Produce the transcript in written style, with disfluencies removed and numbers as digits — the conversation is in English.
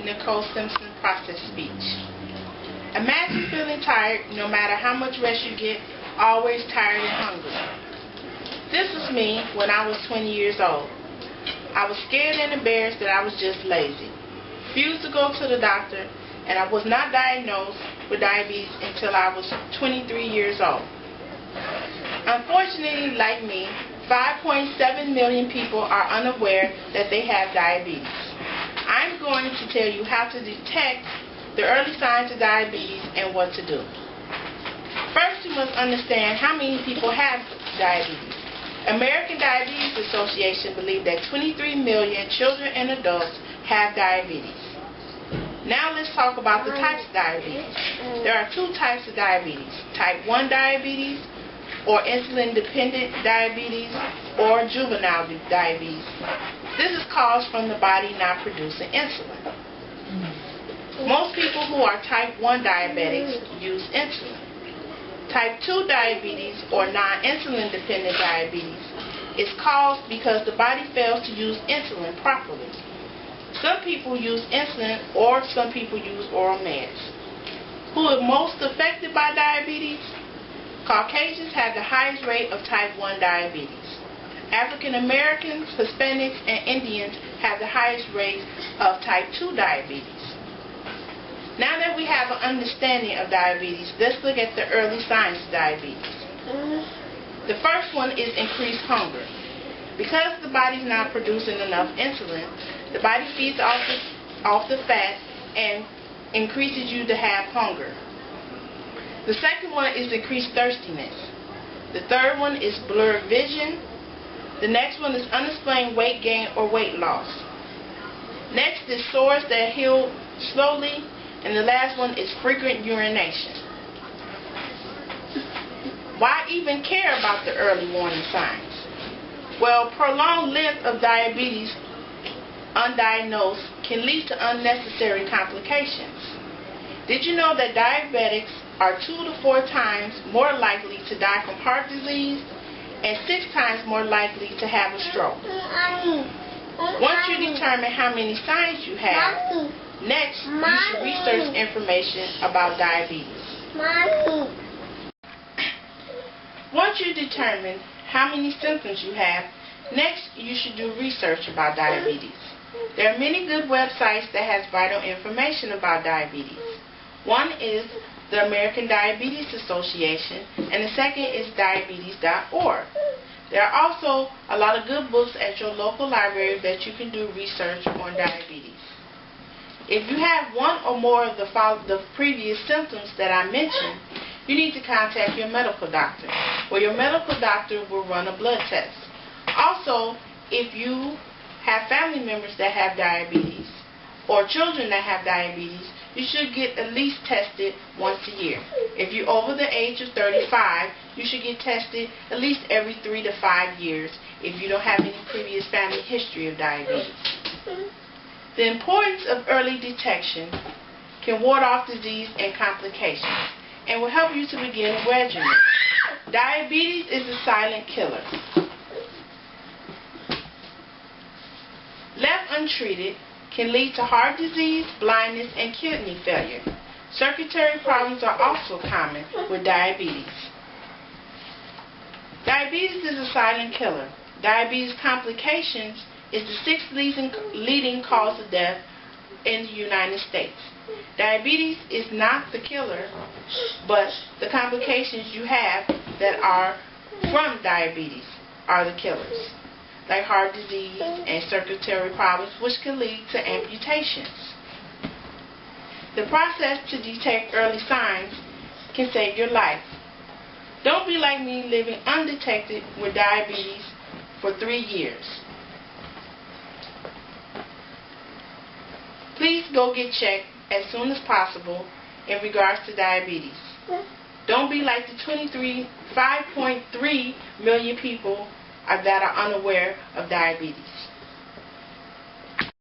Nicole Simpson process speech. Imagine feeling tired no matter how much rest you get, always tired and hungry. This was me when I was 20 years old. I was scared and embarrassed that I was just lazy. Refused to go to the doctor, and I was not diagnosed with diabetes until I was 23 years old. Unfortunately, like me, 5.7 million people are unaware that they have diabetes. I'm going to tell you how to detect the early signs of diabetes and what to do. First, you must understand how many people have diabetes. American Diabetes Association believes that 23 million children and adults have diabetes. Now let's talk about the types of diabetes. There are two types of diabetes: type 1 diabetes, or insulin-dependent diabetes, or juvenile diabetes. This is caused from the body not producing insulin. Most people who are type 1 diabetics use insulin. Type 2 diabetes, or non-insulin dependent diabetes, is caused because the body fails to use insulin properly. Some people use insulin, or some people use oral meds. Who are most affected by diabetes? Caucasians have the highest rate of type 1 diabetes. African Americans, Hispanics, and Indians have the highest rate of type 2 diabetes. Now that we have an understanding of diabetes, let's look at the early signs of diabetes. The first one is increased hunger. Because the body is not producing enough insulin, the body feeds off the fat and increases you to have hunger. The second one is increased thirstiness. The third one is blurred vision. The next one is unexplained weight gain or weight loss. Next is sores that heal slowly. And the last one is frequent urination. Why even care about the early warning signs? Well, prolonged length of diabetes undiagnosed can lead to unnecessary complications. Did you know that diabetics are 2 to 4 times more likely to die from heart disease and 6 times more likely to have a stroke? Once you determine how many signs you have, next, you should research information about diabetes. Once you determine how many symptoms you have, next you should do research about diabetes. There are many good websites that has vital information about diabetes. One is the American Diabetes Association, and the second is diabetes.org. There are also a lot of good books at your local library that you can do research on diabetes. If you have one or more of the previous symptoms that I mentioned, you need to contact your medical doctor, where your medical doctor will run a blood test. Also, if you have family members that have diabetes or children that have diabetes, you should get at least tested once a year. If you're over the age of 35, you should get tested at least every 3 to 5 years if you don't have any previous family history of diabetes. The importance of early detection can ward off disease and complications and will help you to begin a regimen. Diabetes is a silent killer. Left untreated, can lead to heart disease, blindness, and kidney failure. Circulatory problems are also common with diabetes. Diabetes is a silent killer. Diabetes complications is the 6th leading cause of death in the United States. Diabetes is not the killer, but the complications you have that are from diabetes are the killers, like heart disease and circulatory problems, which can lead to amputations. The process to detect early signs can save your life. Don't be like me, living undetected with diabetes for 3 years. Please go get checked as soon as possible in regards to diabetes. Don't be like the 5.3 million people that are unaware of diabetes.